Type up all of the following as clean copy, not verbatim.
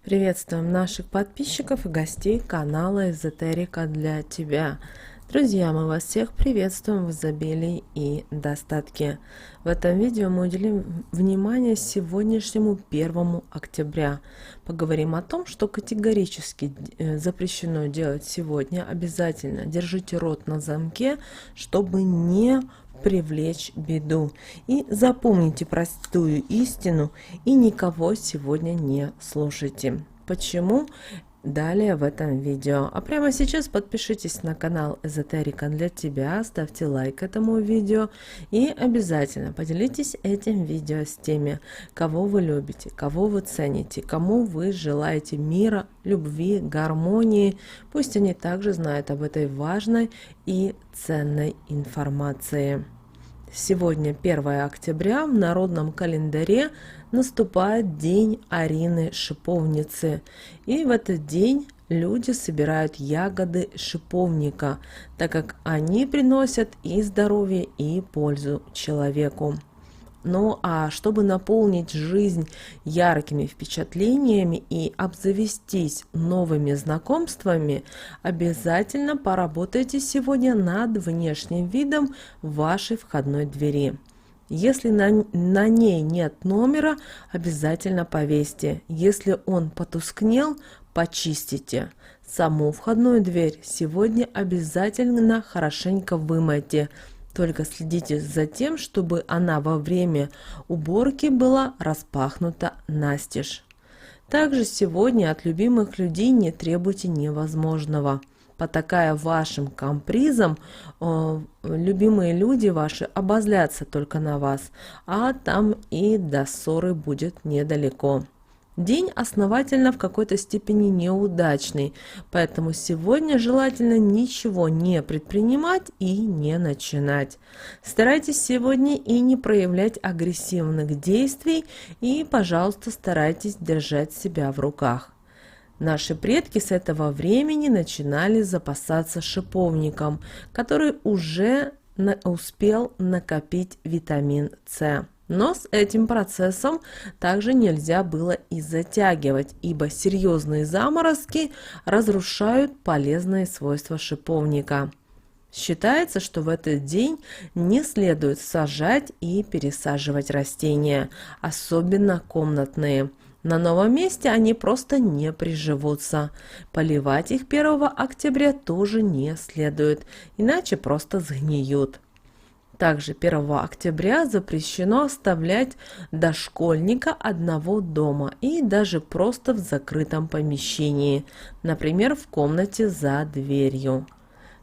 Приветствуем наших подписчиков и гостей канала Эзотерика для тебя. Друзья, мы вас всех приветствуем в изобилии и достатке. В этом видео мы уделим внимание сегодняшнему 1 октября. Поговорим о том, что категорически запрещено делать сегодня. Обязательно держите рот на замке, чтобы не привлечь беду. И запомните простую истину и никого сегодня не слушайте. Почему? Далее в этом видео. А прямо сейчас подпишитесь на канал Эзотерика для тебя, ставьте лайк этому видео и обязательно поделитесь этим видео с теми, кого вы любите, кого вы цените, кому вы желаете мира, любви, гармонии. Пусть они также знают об этой важной и ценной информации. Сегодня 1 октября, в народном календаре наступает день Арины Шиповницы. И в этот день люди собирают ягоды шиповника, так как они приносят и здоровье, и пользу человеку. Ну а чтобы наполнить жизнь яркими впечатлениями и обзавестись новыми знакомствами, обязательно поработайте сегодня над внешним видом вашей входной двери. Если на ней нет номера, обязательно повесьте. Если он потускнел, почистите. Саму входную дверь сегодня обязательно хорошенько вымойте. Только следите за тем, чтобы она во время уборки была распахнута настежь. Также сегодня от любимых людей не требуйте невозможного. Потакая вашим капризам, любимые люди ваши обозлятся только на вас, а там и до ссоры будет недалеко. День основательно в какой-то степени неудачный, поэтому сегодня желательно ничего не предпринимать и не начинать. Старайтесь сегодня и не проявлять агрессивных действий и, пожалуйста, старайтесь держать себя в руках. Наши предки с этого времени начинали запасаться шиповником, который уже успел накопить витамин С. Но с этим процессом также нельзя было и затягивать, ибо серьезные заморозки разрушают полезные свойства шиповника. Считается, что в этот день не следует сажать и пересаживать растения, особенно комнатные. На новом месте они просто не приживутся. Поливать их 1 октября тоже не следует, иначе просто сгниют. Также 1 октября запрещено оставлять дошкольника одного дома и даже просто в закрытом помещении, например, в комнате за дверью.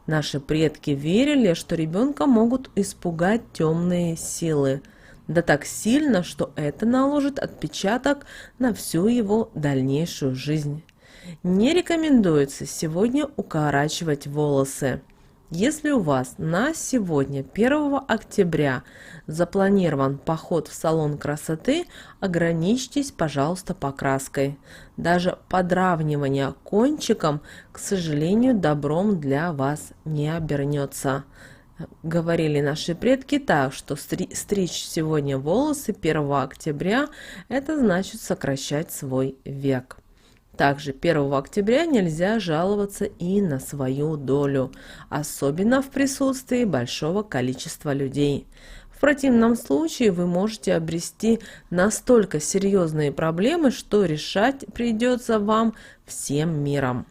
Наши предки верили, что ребенка могут испугать темные силы, да так сильно, что это наложит отпечаток на всю его дальнейшую жизнь. Не рекомендуется сегодня укорачивать волосы. Если у вас на сегодня, 1 октября, запланирован поход в салон красоты, ограничьтесь, пожалуйста, покраской. Даже подравнивание кончиком, к сожалению, добром для вас не обернется. Говорили наши предки так, что стричь сегодня волосы 1 октября – это значит сокращать свой век. Также 1 октября нельзя жаловаться и на свою долю, особенно в присутствии большого количества людей. В противном случае вы можете обрести настолько серьезные проблемы, что решать придется вам всем миром.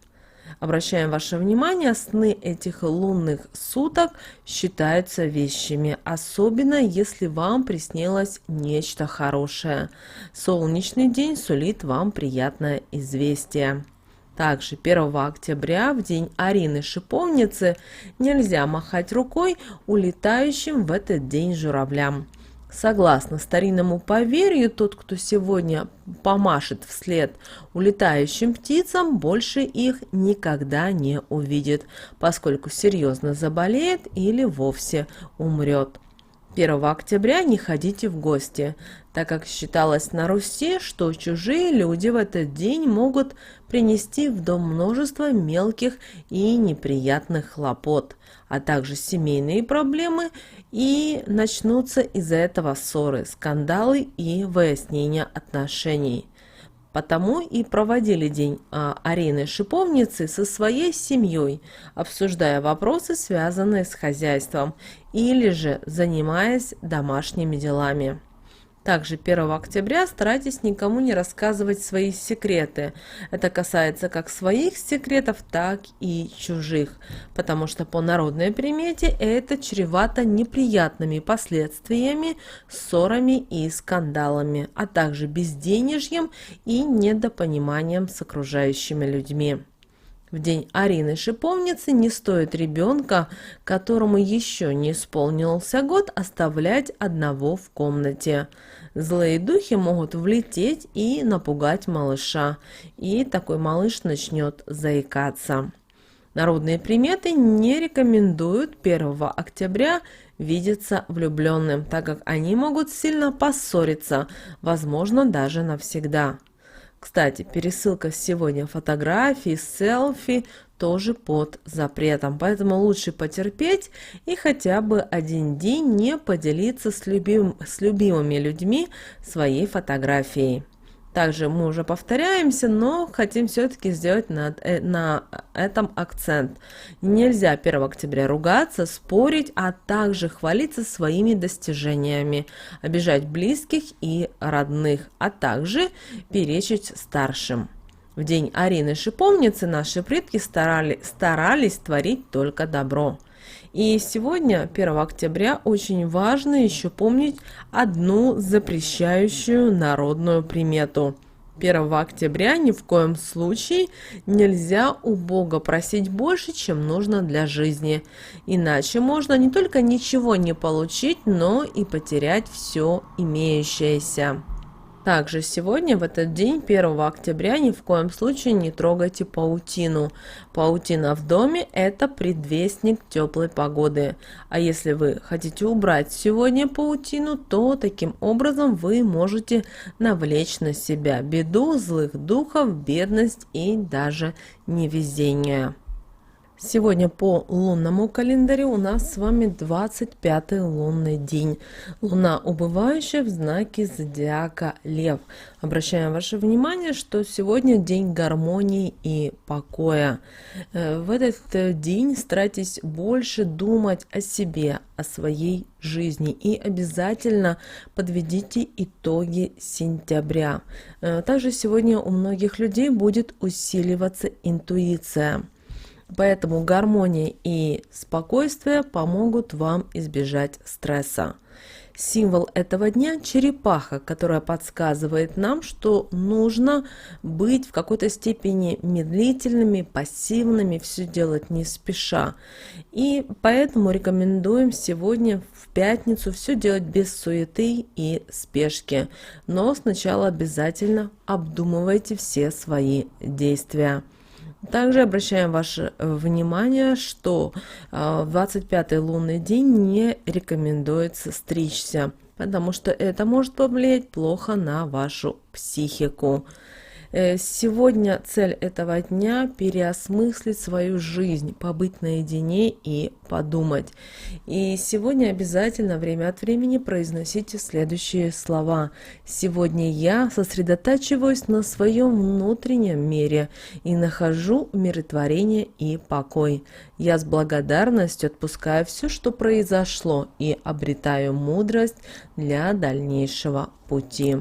Обращаем ваше внимание, сны этих лунных суток считаются вещими, особенно если вам приснилось нечто хорошее. Солнечный день сулит вам приятное известие. Также 1 октября, в день Арины Шиповницы, нельзя махать рукой улетающим в этот день журавлям. Согласно старинному поверью, тот, кто сегодня помашет вслед улетающим птицам, больше их никогда не увидит, поскольку серьезно заболеет или вовсе умрет. 1 октября не ходите в гости, так как считалось на Руси, что чужие люди в этот день могут принести в дом множество мелких и неприятных хлопот, а также семейные проблемы, и начнутся из-за этого ссоры, скандалы и выяснения отношений. Потому и проводили день Арины Шиповницы со своей семьей, обсуждая вопросы, связанные с хозяйством, или же занимаясь домашними делами. Также 1 октября старайтесь никому не рассказывать свои секреты. Это касается как своих секретов, так и чужих, потому что по народной примете это чревато неприятными последствиями, ссорами и скандалами, а также безденежьем и недопониманием с окружающими людьми. В день Арины Шиповницы не стоит ребенка, которому еще не исполнился год, оставлять одного в комнате. Злые духи могут влететь и напугать малыша, и такой малыш начнет заикаться. Народные приметы не рекомендуют 1 октября видеться влюбленным, так как они могут сильно поссориться, возможно, даже навсегда. Кстати, пересылка сегодня фотографий, селфи тоже под запретом, поэтому лучше потерпеть и хотя бы один день не поделиться с любимыми людьми своей фотографией. Также мы уже повторяемся, но хотим все-таки сделать на этом акцент. Нельзя 1 октября ругаться, спорить, а также хвалиться своими достижениями, обижать близких и родных, а также перечить старшим. В день Арины Шиповницы наши предки старались творить только добро. И сегодня, 1 октября, очень важно еще помнить одну запрещающую народную примету. 1 октября ни в коем случае нельзя у Бога просить больше, чем нужно для жизни. Иначе можно не только ничего не получить, но и потерять все имеющееся. Также сегодня, в этот день, 1 октября, ни в коем случае не трогайте паутину. Паутина в доме – это предвестник теплой погоды. А если вы хотите убрать сегодня паутину, то таким образом вы можете навлечь на себя беду, злых духов, бедность и даже невезение. Сегодня по лунному календарю у нас с вами 25-й лунный день. Луна убывающая в знаке зодиака Лев. Обращаем ваше внимание, что сегодня день гармонии и покоя. В этот день старайтесь больше думать о себе, о своей жизни и обязательно подведите итоги сентября. Также сегодня у многих людей будет усиливаться интуиция. Поэтому гармония и спокойствие помогут вам избежать стресса. Символ этого дня – черепаха, которая подсказывает нам, что нужно быть в какой-то степени медлительными, пассивными, все делать не спеша. И поэтому рекомендуем сегодня в пятницу все делать без суеты и спешки. Но сначала обязательно обдумывайте все свои действия. Также обращаем ваше внимание, что в 25-й лунный день не рекомендуется стричься, потому что это может повлиять плохо на вашу психику. Сегодня цель этого дня – переосмыслить свою жизнь, побыть наедине и подумать. И сегодня обязательно время от времени произносите следующие слова. Сегодня я сосредотачиваюсь на своем внутреннем мире и нахожу умиротворение и покой. Я с благодарностью отпускаю все, что произошло, и обретаю мудрость для дальнейшего пути.